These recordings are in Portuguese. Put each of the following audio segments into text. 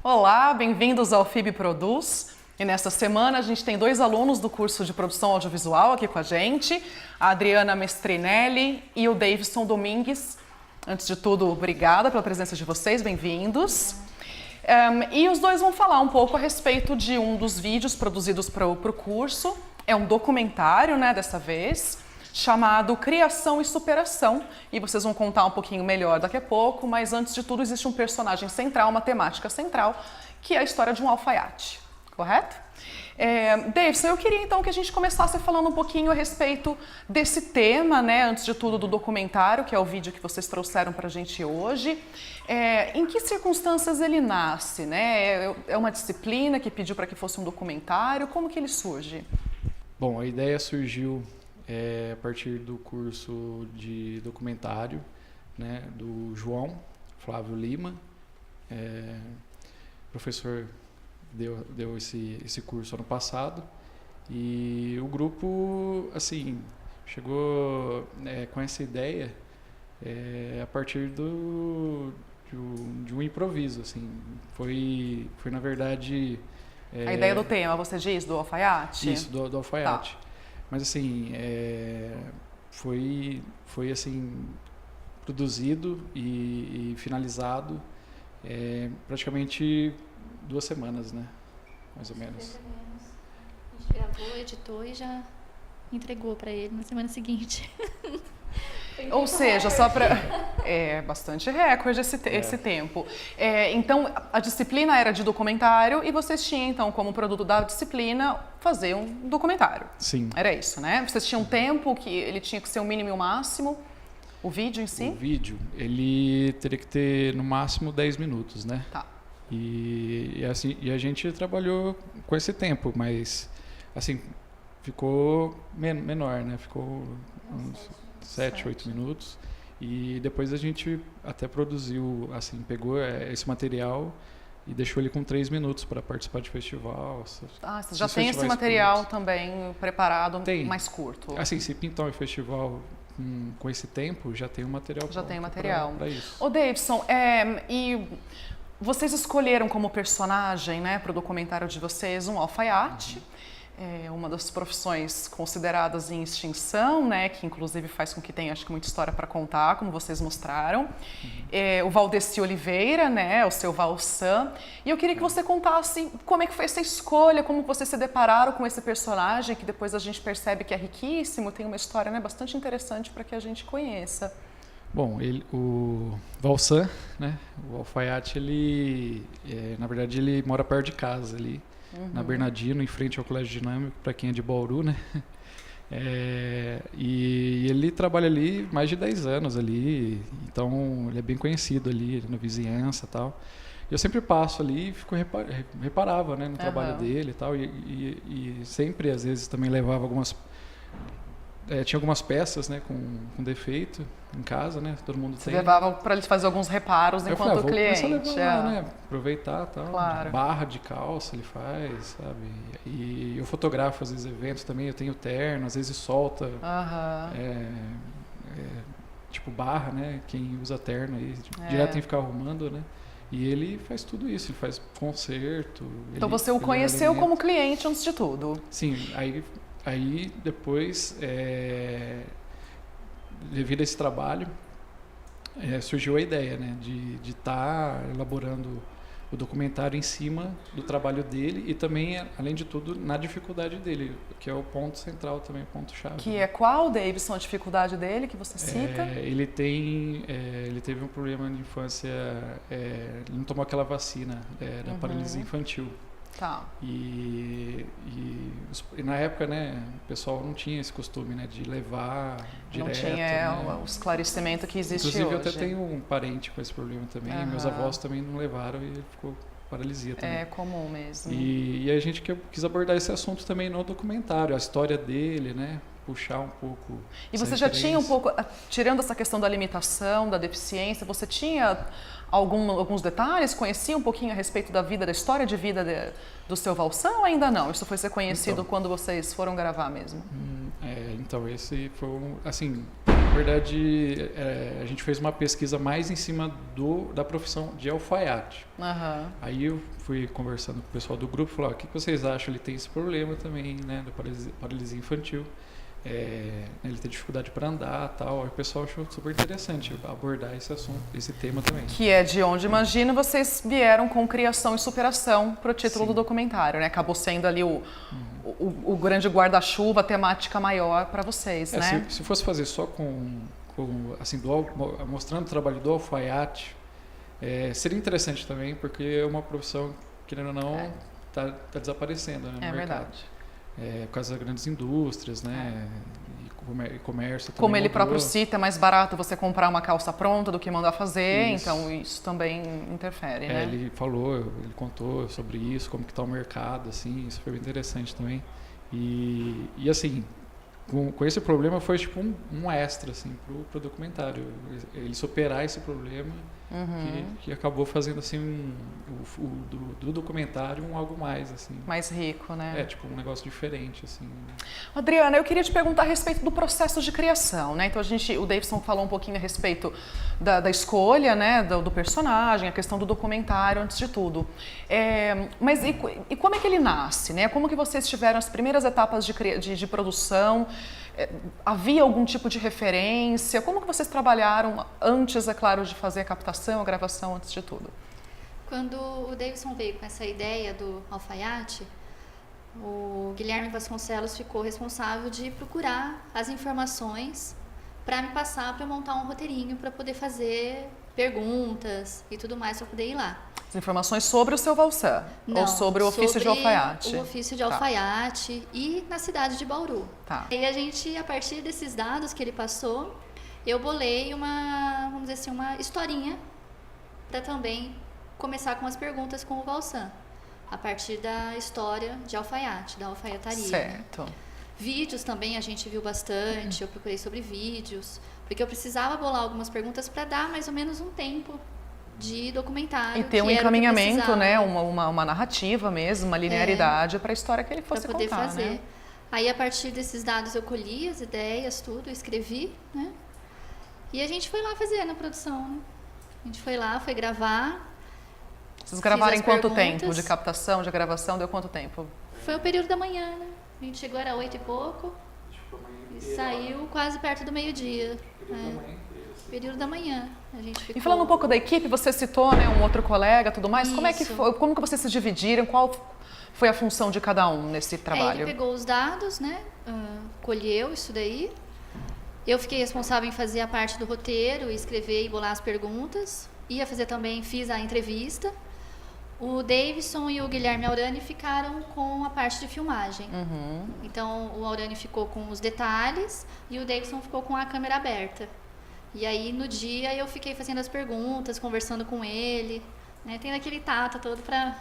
Olá, bem-vindos ao FIB Produz. E nesta semana a gente tem 2 alunos do curso de produção audiovisual aqui com a gente, a Adriana Mestrinelli e o Davidson Domingues. Antes de tudo, obrigada pela presença de vocês, bem-vindos. E os dois vão falar um pouco a respeito de um dos vídeos produzidos para o curso. É um documentário, né, dessa vez, chamado Criação e Superação. E vocês vão contar um pouquinho melhor daqui a pouco, mas antes de tudo existe um personagem central, uma temática central, que é a história de um alfaiate, correto? Davidson, eu queria então que a gente começasse falando um pouquinho a respeito desse tema, né, antes de tudo do documentário, que é o vídeo que vocês trouxeram para a gente hoje. Em que circunstâncias ele nasce, né? É uma disciplina que pediu para que fosse um documentário? Como que ele surge? Bom, a ideia surgiu a partir do curso de documentário, né, do João Flávio Lima. O professor deu esse curso ano passado e o grupo, assim, chegou com essa ideia a partir de um improviso, assim. Foi na verdade... A ideia do tema, você diz, do alfaiate? Isso, do alfaiate. Tá. Mas assim, foi assim, produzido e finalizado praticamente 2 semanas, né? Mais ou menos. A gente gravou, editou e já entregou para ele na semana seguinte. Ou seja, só para... É bastante recorde esse tempo. Então, a disciplina era de documentário e vocês tinham, então, como produto da disciplina, fazer um documentário. Sim. Era isso, né? Vocês tinham um tempo que ele tinha que ser o mínimo e o máximo, o vídeo em si? O vídeo, ele teria que ter, no máximo, 10 minutos, né? Tá. E a gente trabalhou com esse tempo, mas, assim, ficou menor, né? Ficou uns 7, 8 minutos. E depois a gente até produziu, assim, pegou esse material e deixou ele com 3 minutos para participar de festival. Você já tem esse material também preparado, mais curto? Assim, se pintar um festival com esse tempo, já tem um material já tem material para isso. Ô Davidson, e vocês escolheram como personagem, né, para o documentário de vocês, um alfaiate. Uma das profissões consideradas em extinção, né, que inclusive faz com que tenha, acho que, muita história para contar, como vocês mostraram. O Valdeci Oliveira, né, o seu Valsan. E eu queria que você contasse como é que foi essa escolha, como vocês se depararam com esse personagem, que depois a gente percebe que é riquíssimo, tem uma história, né, bastante interessante para que a gente conheça. Bom, o Valsan, né, o alfaiate, ele, na verdade, ele mora perto de casa ali. Na Bernardino, em frente ao Colégio Dinâmico, para quem é de Bauru, né? E ele trabalha ali mais de 10 anos ali, então ele é bem conhecido ali na vizinhança e tal. Eu sempre passo ali e reparava, né, no trabalho dele e tal, e sempre, às vezes, também levava algumas... tinha algumas peças, né, com defeito em casa, né? Todo mundo tem. Você levava para ele fazer alguns reparos enquanto vou cliente. Levar, né? Aproveitar, tal. Claro. Barra de calça ele faz, sabe? E eu fotografo às vezes eventos também. Eu tenho terno, às vezes solta. Tipo barra, né? Quem usa terno aí direto tem que ficar arrumando, né? E ele faz tudo isso, ele faz concerto. Então você o conheceu como cliente antes de tudo? Sim, aí depois, devido a esse trabalho, surgiu a ideia, né, de estar elaborando o documentário em cima do trabalho dele e também, além de tudo, na dificuldade dele, que é o ponto central também, o ponto-chave. Que é qual, Davidson, a dificuldade dele que você cita? Ele teve um problema de infância, ele não tomou aquela vacina da paralisia infantil. Tá. E na época, né, o pessoal não tinha esse costume, né, de levar direto. Não tinha o esclarecimento que existe Inclusive, hoje. eu até tenho um parente com esse problema também. Meus avós também não levaram e ele ficou paralisia também. É comum mesmo. E a gente quis abordar esse assunto também no documentário, a história dele, né, puxar um pouco. E você já tinha um pouco, tirando essa questão da limitação, da deficiência, você tinha alguns detalhes? Conhecia um pouquinho a respeito da vida, da história de vida do seu Valsan ou ainda não? Isso foi ser conhecido quando vocês foram gravar mesmo? Então, esse foi assim, Na verdade, a gente fez uma pesquisa mais em cima da profissão de alfaiate. Uhum. Aí eu fui conversando com o pessoal do grupo e falei, o que vocês acham? Ele tem esse problema também, né, da paralisia infantil. Ele tem dificuldade para andar e tal. Aí o pessoal achou super interessante abordar esse assunto, esse tema também. Que é de onde, imagino, vocês vieram com criação e superação para o título Sim. do documentário, né? Acabou sendo ali o grande guarda-chuva, a temática maior para vocês, né? Se fosse fazer só assim, mostrando o trabalho do alfaiate, seria interessante também, porque é uma profissão, querendo ou não, tá desaparecendo, né, no mercado. Verdade. Por causa das grandes indústrias, né? E comércio também. Como ele mudou. próprio cita, é mais barato você comprar uma calça pronta do que mandar fazer, Isso. então isso também interfere, né? Ele contou sobre isso, como que tá o mercado, assim, isso foi bem interessante também. E assim, com esse problema foi tipo um extra, assim, pro documentário. Ele superar esse problema que acabou fazendo, assim, do documentário algo mais, assim. Mais rico, né? Tipo um negócio diferente, assim. Adriana, eu queria te perguntar a respeito do processo de criação, né? Então o Davidson falou um pouquinho a respeito da escolha, né, do personagem, a questão do documentário, antes de tudo. Mas e como é que ele nasce, né? Como que vocês tiveram as primeiras etapas de produção? Havia algum tipo de referência? Como que vocês trabalharam antes, é claro, de fazer a captação, a gravação, antes de tudo? Quando o Davidson veio com essa ideia do alfaiate, o Guilherme Vasconcelos ficou responsável de procurar as informações para me passar, para eu montar um roteirinho para poder fazer perguntas e tudo mais para poder ir lá. As informações sobre o seu Valsan? Ou sobre o ofício de alfaiate? O ofício de alfaiate e na cidade de Bauru. Tá. E a gente, a partir desses dados que ele passou, eu bolei vamos dizer assim, uma historinha para também começar com as perguntas com o Valsan, a partir da história de alfaiate, da alfaiataria. Certo. Vídeos também a gente viu bastante, eu procurei sobre vídeos, porque eu precisava bolar algumas perguntas para dar mais ou menos um tempo de documentário. E ter um encaminhamento, né? Uma narrativa mesmo, uma linearidade para a história que ele fosse pra poder contar, fazer. né? Aí, a partir desses dados, eu colhi as ideias, tudo, escrevi, né? E a gente foi lá fazer na produção, né? A gente foi lá, foi gravar. Vocês gravaram em quanto perguntas. tempo? De captação, de gravação, deu quanto tempo? Foi o período da manhã, né? A gente chegou, era 8 e pouco. E saiu quase perto do meio-dia. Período da manhã. A gente ficou... E falando um pouco da equipe, você citou, né, um outro colega, tudo mais. Isso. Como é que foi? Como que vocês se dividiram? Qual foi a função de cada um nesse trabalho? Ele pegou os dados, né? Colheu isso daí. Eu fiquei responsável em fazer a parte do roteiro, escrever e bolar as perguntas. Fiz a entrevista. O Davidson e o Guilherme Aurani ficaram com a parte de filmagem. Então, o Aurani ficou com os detalhes e o Davidson ficou com a câmera aberta. E aí, no dia, eu fiquei fazendo as perguntas, conversando com ele, né? Tendo aquele tato todo para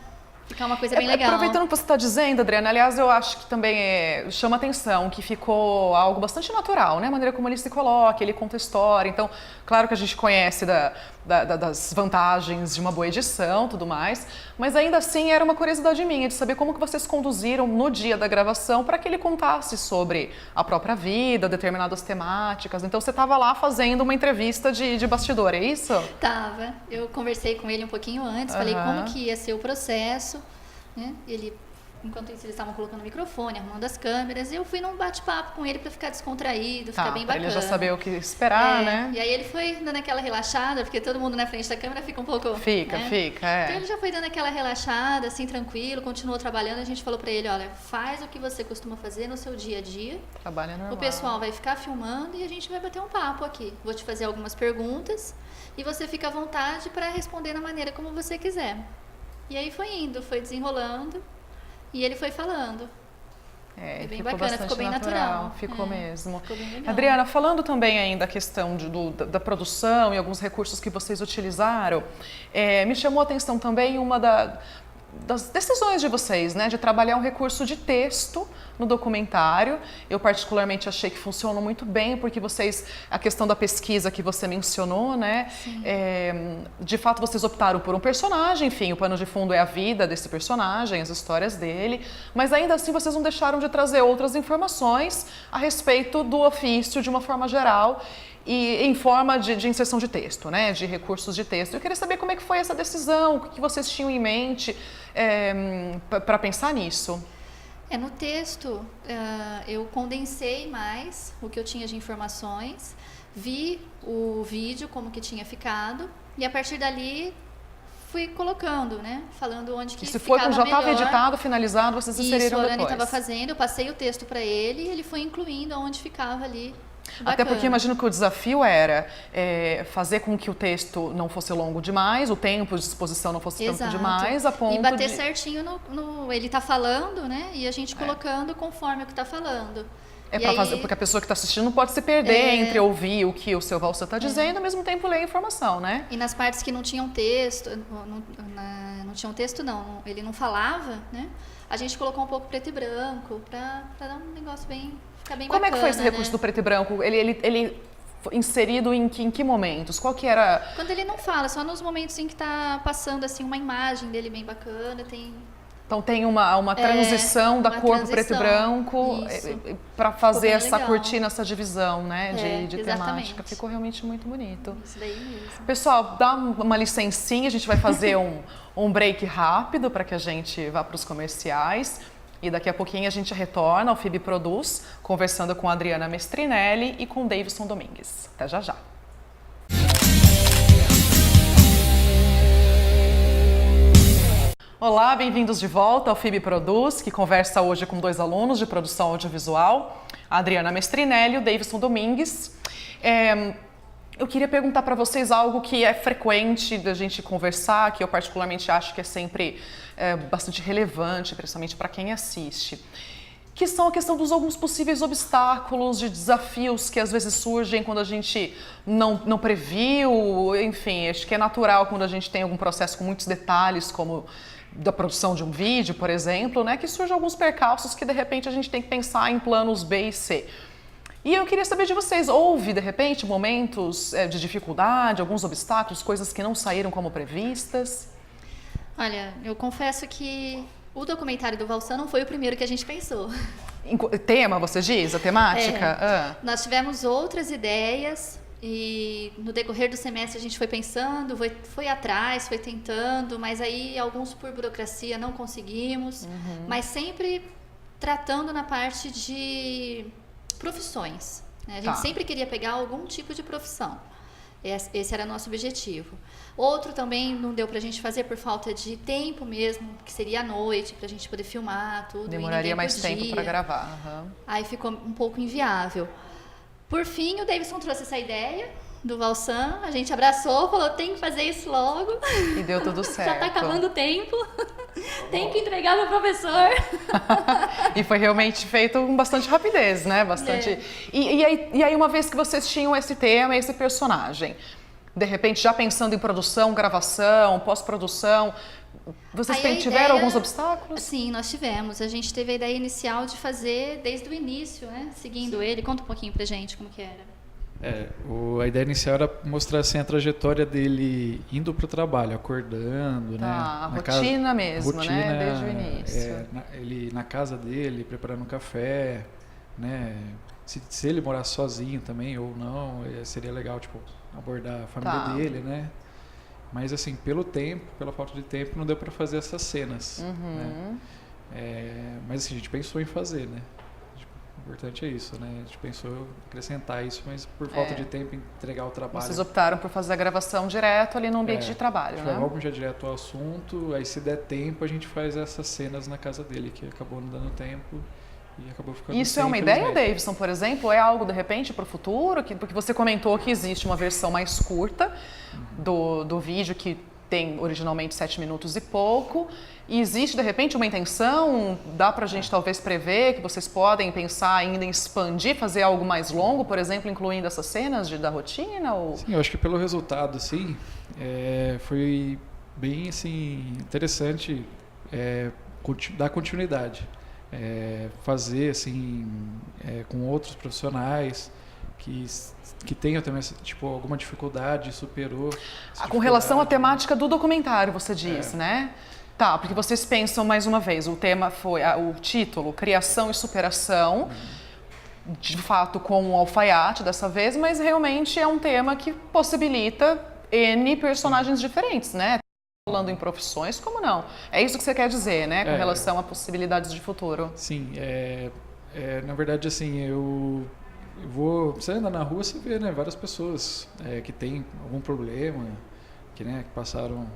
ficar uma coisa bem legal. Aproveitando o que você está dizendo, Adriana, aliás, eu acho que também chama atenção que ficou algo bastante natural, né? A maneira como ele se coloca, ele conta a história. Então, claro que a gente conhece das vantagens de uma boa edição, tudo mais, mas ainda assim era uma curiosidade minha de saber como que vocês conduziram no dia da gravação para que ele contasse sobre a própria vida, determinadas temáticas. Então, você estava lá fazendo uma entrevista de bastidor, é isso? Tava. Eu conversei com ele um pouquinho antes, falei como que ia ser o processo, né? Enquanto isso, eles estavam colocando o microfone, arrumando as câmeras, e eu fui num bate-papo com ele para ficar descontraído, ficar bem bacana. Ele já saber o que esperar, né? E aí ele foi dando aquela relaxada, porque todo mundo na frente da câmera fica um pouco... Fica. Então ele já foi dando aquela relaxada, assim, tranquilo, continuou trabalhando. A gente falou para ele, olha, faz o que você costuma fazer no seu dia a dia. Trabalha normal. O pessoal vai ficar filmando e a gente vai bater um papo aqui. Vou te fazer algumas perguntas e você fica à vontade para responder da maneira como você quiser. E aí foi indo, foi desenrolando. E ele foi falando. Foi bem bacana, ficou bem natural. Ficou mesmo. Ficou bem legal. Adriana, falando também ainda da questão da produção e alguns recursos que vocês utilizaram, me chamou a atenção também uma das decisões de vocês, né, de trabalhar um recurso de texto no documentário. Eu particularmente achei que funcionou muito bem, porque a questão da pesquisa que você mencionou, né, de fato vocês optaram por um personagem, enfim, o pano de fundo é a vida desse personagem, as histórias dele, mas ainda assim vocês não deixaram de trazer outras informações a respeito do ofício de uma forma geral. e em forma de inserção de texto, né? De recursos de texto. Eu queria saber como é que foi essa decisão, o que vocês tinham em mente para pensar nisso. No texto, eu condensei mais o que eu tinha de informações, vi o vídeo, como que tinha ficado, e a partir dali fui colocando, né? Falando onde que ficava melhor. Já estava editado, finalizado, vocês inseriram depois. Isso, a Orane estava fazendo, eu passei o texto para ele e ele foi incluindo onde ficava ali. Bacana. Até porque imagino que o desafio era fazer com que o texto não fosse longo demais, o tempo de exposição não fosse tanto demais, a ponto e bater certinho no ele está falando, né? E a gente colocando conforme o que está falando. Porque a pessoa que está assistindo não pode se perder entre ouvir o que o seu Valsan está dizendo e ao mesmo tempo ler a informação, né? E nas partes que não tinham texto, ele não falava, né? A gente colocou um pouco preto e branco para dar um negócio ficar bem Como bacana. Como é que foi esse recurso do preto e branco? Ele foi inserido em que momentos? Qual que era? Quando ele não fala, só nos momentos em que está passando assim uma imagem dele bem bacana, Então tem uma transição da cor para preto e branco para fazer essa cortina, essa divisão, né, de temática. Ficou realmente muito bonito. Isso daí mesmo. Pessoal, dá uma licencinha, a gente vai fazer um break rápido para que a gente vá para os comerciais. E daqui a pouquinho a gente retorna ao FIB Produz, conversando com a Adriana Mestrinelli e com o Davidson Domingues. Até já já. Olá, bem-vindos de volta ao FIB Produz, que conversa hoje com dois alunos de produção audiovisual, a Adriana Mestrinelli e o Davidson Domingues. Eu queria perguntar para vocês algo que é frequente da gente conversar, que eu particularmente acho que é sempre bastante relevante, principalmente para quem assiste, que são a questão dos alguns possíveis obstáculos, de desafios que às vezes surgem quando a gente não previu, enfim, acho que é natural quando a gente tem algum processo com muitos detalhes, como da produção de um vídeo, por exemplo, né, que surgem alguns percalços que de repente a gente tem que pensar em planos B e C. E eu queria saber de vocês, houve de repente momentos de dificuldade, alguns obstáculos, coisas que não saíram como previstas? Olha, eu confesso que o documentário do Valsan não foi o primeiro que a gente pensou. Tema, você diz? A temática? Nós tivemos outras ideias e no decorrer do semestre a gente foi pensando, foi atrás, foi tentando, mas aí alguns por burocracia não conseguimos, mas sempre tratando na parte de profissões. Né? A gente sempre queria pegar algum tipo de profissão. Esse era nosso objetivo. Outro também não deu pra gente fazer por falta de tempo mesmo, que seria à noite, pra gente poder filmar tudo. Demoraria mais tempo para gravar. Aí ficou um pouco inviável. Por fim, o Davidson trouxe essa ideia do Valsan, a gente abraçou, falou, tem que fazer isso logo. E deu tudo certo. Já tá acabando o tempo, tem que entregar pro professor. E foi realmente feito com bastante rapidez, né? Bastante. E aí, uma vez que vocês tinham esse tema, esse personagem, de repente, já pensando em produção, gravação, pós-produção, vocês tiveram alguns obstáculos? Sim, nós tivemos. A gente teve a ideia inicial de fazer desde o início, né? Seguindo ele. Conta um pouquinho pra gente como que era. A ideia inicial era mostrar assim, a trajetória dele indo para o trabalho, acordando, né? A rotina mesmo, né? Desde o início. Ele na casa dele, preparando um café, né? Se ele morasse sozinho também ou não, seria legal, tipo, abordar a família dele, né? Mas assim, pela falta de tempo, não deu para fazer essas cenas, né? Mas assim, a gente pensou em fazer, né? O importante é isso, né? A gente pensou em acrescentar isso, mas por falta de tempo, entregar o trabalho. Vocês optaram por fazer a gravação direto ali no ambiente de trabalho, né? Vamos já direto ao assunto, aí se der tempo a gente faz essas cenas na casa dele, que acabou não dando tempo e acabou ficando Isso é uma ideia, Davidson, por exemplo? É algo, de repente, para o futuro? Porque você comentou que existe uma versão mais curta do vídeo, que tem originalmente 7 minutos e pouco. E existe, de repente, uma intenção? Dá pra gente talvez prever que vocês podem pensar ainda em expandir, fazer algo mais longo, por exemplo, incluindo essas cenas da rotina? Ou... Sim, eu acho que pelo resultado, sim, foi bem assim, interessante dar continuidade. Fazer assim, com outros profissionais que tenham também tipo, alguma dificuldade, superou. Com relação à temática do documentário, você diz, né? Tá, porque vocês pensam mais uma vez, o tema foi o título, Criação e Superação. de fato com o alfaiate dessa vez, mas realmente é um tema que possibilita N personagens diferentes, né? Falando em profissões, como não? É isso que você quer dizer, né? Com relação a possibilidades de futuro. Sim, na verdade, assim, você anda na rua, você vê, né, várias pessoas que têm algum problema, que passaram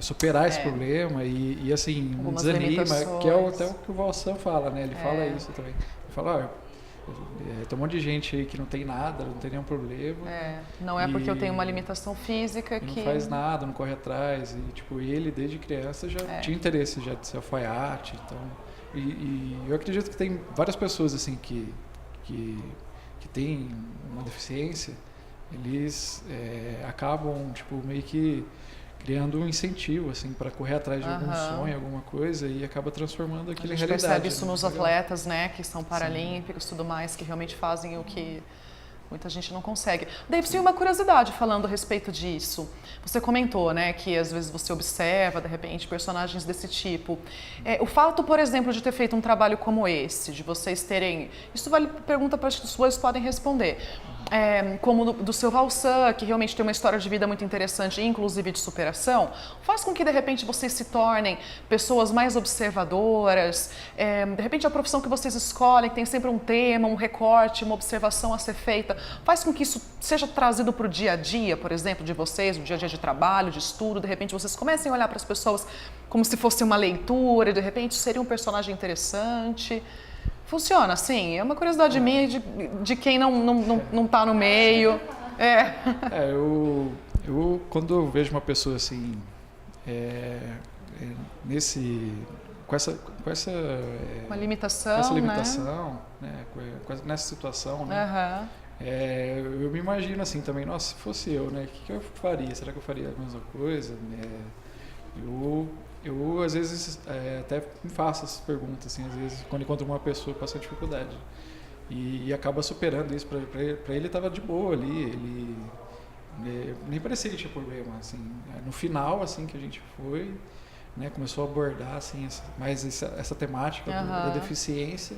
superar esse problema e assim, não desanima, que é até o que o Valsan fala, né? Ele fala isso também. Ele fala, tem um monte de gente aí que não tem nada, não tem nenhum problema. Não é porque eu tenho uma limitação física que... Não faz nada, não corre atrás. E, tipo, ele, desde criança, já tinha interesse já de ser alfaiate. Então, e eu acredito que tem várias pessoas, assim, que têm uma deficiência, eles acabam, tipo, meio que criando um incentivo, assim, para correr atrás de algum sonho, alguma coisa, e acaba transformando aquilo em realidade. A gente percebe isso nos atletas, né, que são paralímpicos e tudo mais, que realmente fazem o que muita gente não consegue. Davidson, uma curiosidade falando a respeito disso. Você comentou, né, que às vezes você observa, de repente, personagens desse tipo. O fato, por exemplo, de ter feito um trabalho como esse, de vocês terem... Isso vale pergunta para as pessoas podem responder. Como do seu Valsan, que realmente tem uma história de vida muito interessante, inclusive de superação, faz com que, de repente, vocês se tornem pessoas mais observadoras. De repente, a profissão que vocês escolhem, que tem sempre um tema, um recorte, uma observação a ser feita, faz com que isso seja trazido para o dia a dia, por exemplo, de vocês, no dia a dia de trabalho, de estudo. De repente, vocês comecem a olhar para as pessoas como se fosse uma leitura, de repente, seria um personagem interessante. Funciona, sim. É uma curiosidade minha de quem não está no meio. Eu quando eu vejo uma pessoa assim, com essa uma limitação, né? Nessa situação, né? Eu me imagino assim também, nossa, se fosse eu, né? O que eu faria? Será que eu faria a mesma coisa? Eu às vezes até me faço essas perguntas, assim, às vezes quando encontro uma pessoa que passa dificuldade e acaba superando isso. Para ele estava de boa ali, ele nem parecia que tinha problema, assim. No final, assim, que a gente foi, né, começou a abordar assim mais essa temática da deficiência,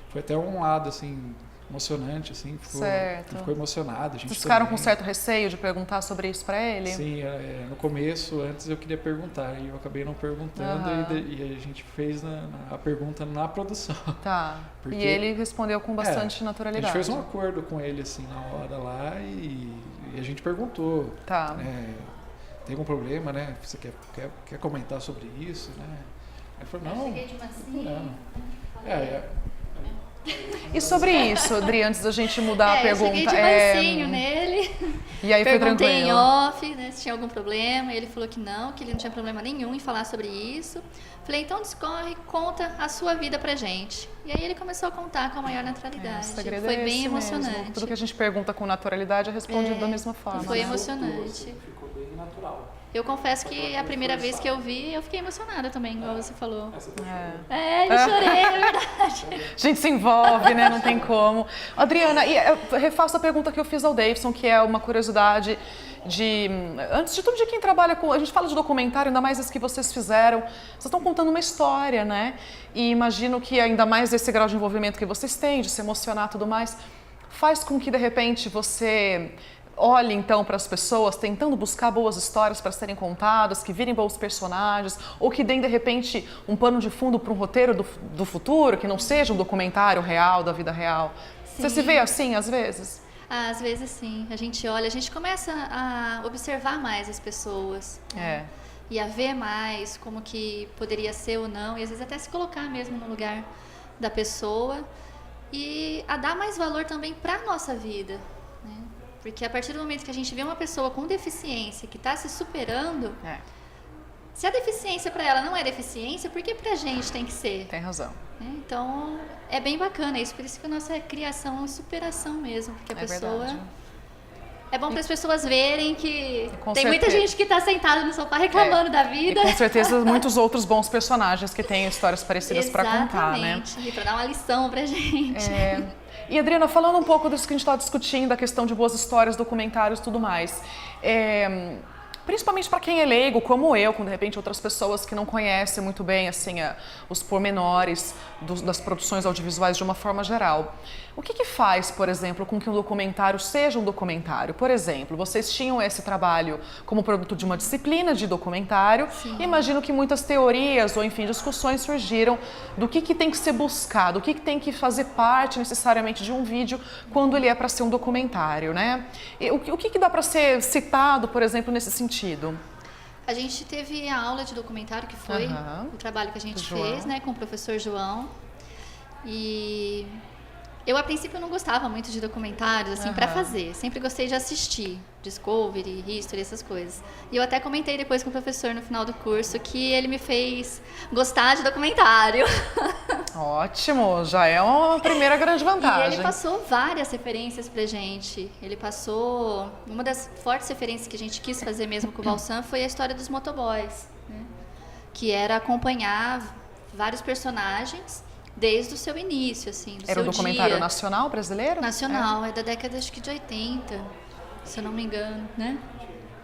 foi até um lado assim emocionante, assim, ficou emocionado. A gente Vocês ficaram com certo receio de perguntar sobre isso para ele? Sim, no começo, antes eu queria perguntar e eu acabei não perguntando e a gente fez a pergunta na produção. Tá. Porque e ele respondeu com bastante naturalidade. A gente fez um acordo com ele assim na hora lá e a gente perguntou. Tá. Tem algum problema, né? Você quer comentar sobre isso, né? Aí ele falou, não. Eu cheguei de mansinho. E sobre isso, Adri, antes da gente mudar a pergunta... Eu cheguei de mansinho nele, e aí foi tranquilo. Perguntei em off, né, se tinha algum problema, ele falou que ele não tinha problema nenhum em falar sobre isso. Falei, então discorre, conta a sua vida pra gente. E aí ele começou a contar com a maior naturalidade. Foi bem emocionante. Mesmo. Tudo que a gente pergunta com naturalidade é respondido da mesma forma. Foi emocionante. Ficou bem natural. Eu confesso que a primeira vez que eu vi, eu fiquei emocionada também, igual você falou. Eu chorei, é verdade. A gente se envolve, né? Não tem como. Adriana, e eu refaço a pergunta que eu fiz ao Davidson, que é uma curiosidade antes de tudo, de quem trabalha com... A gente fala de documentário, ainda mais esse que vocês fizeram. Vocês estão contando uma história, né? E imagino que ainda mais esse grau de envolvimento que vocês têm, de se emocionar e tudo mais, faz com que, de repente, você... olhe então para as pessoas tentando buscar boas histórias para serem contadas, que virem bons personagens, ou que deem de repente um pano de fundo para um roteiro do futuro, que não seja um documentário real, da vida real. Sim. Você se vê assim às vezes? Às vezes sim. A gente olha, a gente começa a observar mais as pessoas. E a ver mais como que poderia ser ou não, e às vezes até se colocar mesmo no lugar da pessoa e a dar mais valor também para a nossa vida. Porque a partir do momento que a gente vê uma pessoa com deficiência que está se superando, se a deficiência para ela não é deficiência, por que para a gente tem que ser? Tem razão. Então, é bem bacana isso. Por isso que a nossa criação é superação mesmo. Porque a pessoa... Verdade. É bom para as pessoas verem que tem muita gente que está sentada no sofá reclamando da vida. E com certeza muitos outros bons personagens que têm histórias parecidas para contar, né? Exatamente. E para dar uma lição para a gente. E, Adriana, falando um pouco disso que a gente está discutindo, a questão de boas histórias, documentários e tudo mais. principalmente para quem é leigo, como eu, com de repente outras pessoas que não conhecem muito bem assim os pormenores das produções audiovisuais de uma forma geral. O que faz, por exemplo, com que um documentário seja um documentário? Por exemplo, vocês tinham esse trabalho como produto de uma disciplina de documentário. Sim. E imagino que muitas teorias ou, enfim, discussões surgiram do que tem que ser buscado, o que tem que fazer parte necessariamente de um vídeo quando ele é para ser um documentário, né? E o que dá para ser citado, por exemplo, nesse sentido? A gente teve a aula de documentário, que foi o trabalho que a gente fez, né, com o professor João. E eu, a princípio, não gostava muito de documentários, assim, para fazer. Sempre gostei de assistir Discovery, History, essas coisas. E eu até comentei depois com o professor no final do curso que ele me fez gostar de documentário. Ótimo, já é uma primeira grande vantagem. E ele passou várias referências pra gente. Ele passou... Uma das fortes referências que a gente quis fazer mesmo com o Valsan foi a história dos motoboys, né? Que era acompanhar vários personagens desde o seu início, assim, do seu dia. Era um documentário nacional, brasileiro? Nacional, é da década, acho que de 80, se eu não me engano, né?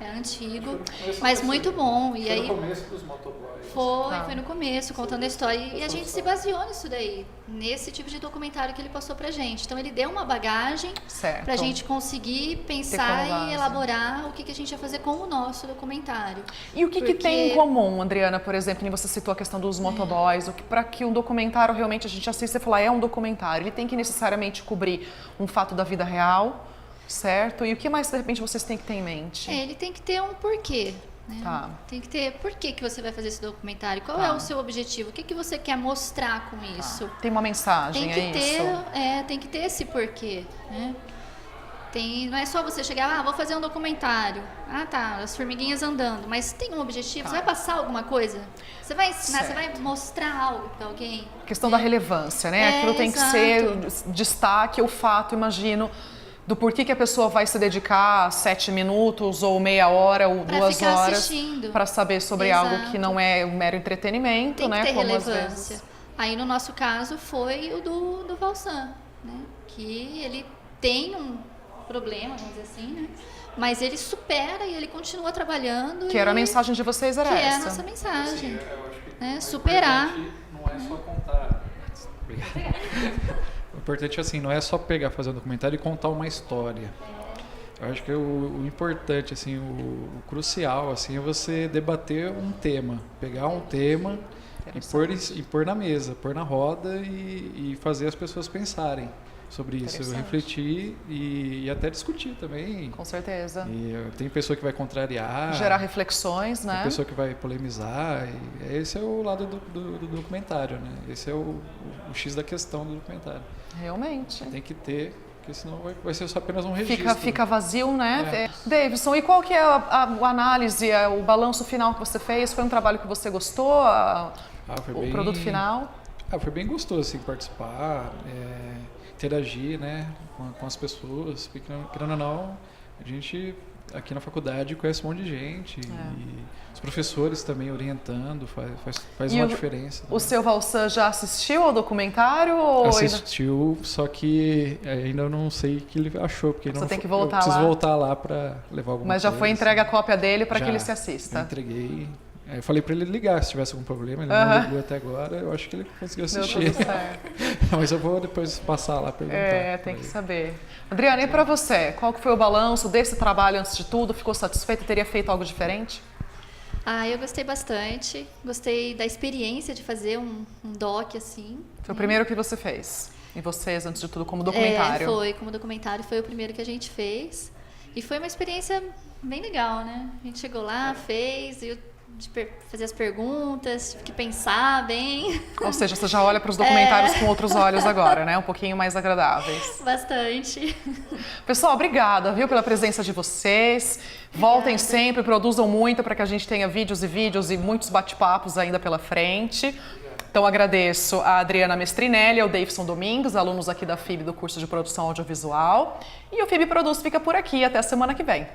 É antigo, mas muito bom. E aí, no começo dos motoboys. Foi no começo, contando a história. E a gente se baseou nisso daí, nesse tipo de documentário que ele passou pra gente. Então ele deu uma bagagem pra gente conseguir pensar e elaborar o que a gente ia fazer com o nosso documentário. E o que tem em comum, Adriana, por exemplo, você citou a questão dos motoboys, para que um documentário realmente a gente assista e falar, é um documentário, ele tem que necessariamente cobrir um fato da vida real, certo? E o que mais, de repente, vocês têm que ter em mente? Ele tem que ter um porquê. Né? Tem que ter por que você vai fazer esse documentário, qual é o seu objetivo, o que você quer mostrar com isso. Tem uma mensagem, tem que ter esse porquê, né? Não é só você chegar, vou fazer um documentário, as formiguinhas andando, mas tem um objetivo, você vai passar alguma coisa, você vai ensinar, você vai mostrar algo para alguém. A questão da relevância, né? Aquilo tem que ser destaque, o fato, imagino, do porquê que a pessoa vai se dedicar 7 minutos ou meia hora ou 2 horas para saber sobre algo que não é um mero entretenimento, tem que ter como relevância. Às vezes... Aí no nosso caso foi o do Valsan, né? Que ele tem um problema, vamos dizer assim, né? Mas ele supera e ele continua trabalhando. Que era a mensagem de vocês, era essa? Que é a nossa mensagem. Sim, eu acho que superar. Não é só contar. Obrigado. O importante, assim, não é só fazer um documentário e contar uma história. Eu acho que o importante, assim, o crucial, assim, é você debater um tema. Pegar um tema e pôr na mesa, pôr na roda e fazer as pessoas pensarem sobre isso, refletir e até discutir também. Com certeza. E tem pessoa que vai contrariar. Gerar reflexões, né? Tem pessoa que vai polemizar. E esse é o lado do documentário, né? Esse é o X da questão do documentário. Realmente. Tem que ter, porque senão vai ser só apenas um registro. Fica vazio, né? Davidson, e qual que é a análise, o balanço final que você fez? Foi um trabalho que você gostou? O produto final? Foi bem gostoso, assim, participar, interagir, né, com as pessoas. Porque, querendo ou não, a gente aqui na faculdade conhece um monte de gente. E os professores também orientando, faz uma diferença. O seu Valsan já assistiu ao documentário? Assistiu, só que ainda não sei o que ele achou. Porque você tem que voltar lá. Preciso voltar lá para levar alguma coisa. Mas já foi entregue a cópia dele para que ele se assista? Eu entreguei. Eu falei para ele ligar se tivesse algum problema, ele não ligou até agora, eu acho que ele conseguiu assistir. Deu tudo certo. Mas eu vou depois passar lá e perguntar. Tem que saber. Adriana, e para você? Qual que foi o balanço desse trabalho antes de tudo? Ficou satisfeita? Teria feito algo diferente? Eu gostei bastante. Gostei da experiência de fazer um doc assim. Foi o primeiro que você fez? E vocês, antes de tudo, como documentário? Foi, como documentário, foi o primeiro que a gente fez. E foi uma experiência bem legal, né? A gente chegou lá, fez, de fazer as perguntas, tive que pensar bem. Ou seja, você já olha para os documentários com outros olhos agora, né? Um pouquinho mais agradáveis. Bastante. Pessoal, obrigada, viu, pela presença de vocês. Voltem sempre, produzam muito para que a gente tenha vídeos e muitos bate-papos ainda pela frente. Então, agradeço a Adriana Mestrinelli e ao Davidson Domingues, alunos aqui da FIB do curso de Produção Audiovisual. E o FIB Produz fica por aqui. Até a semana que vem.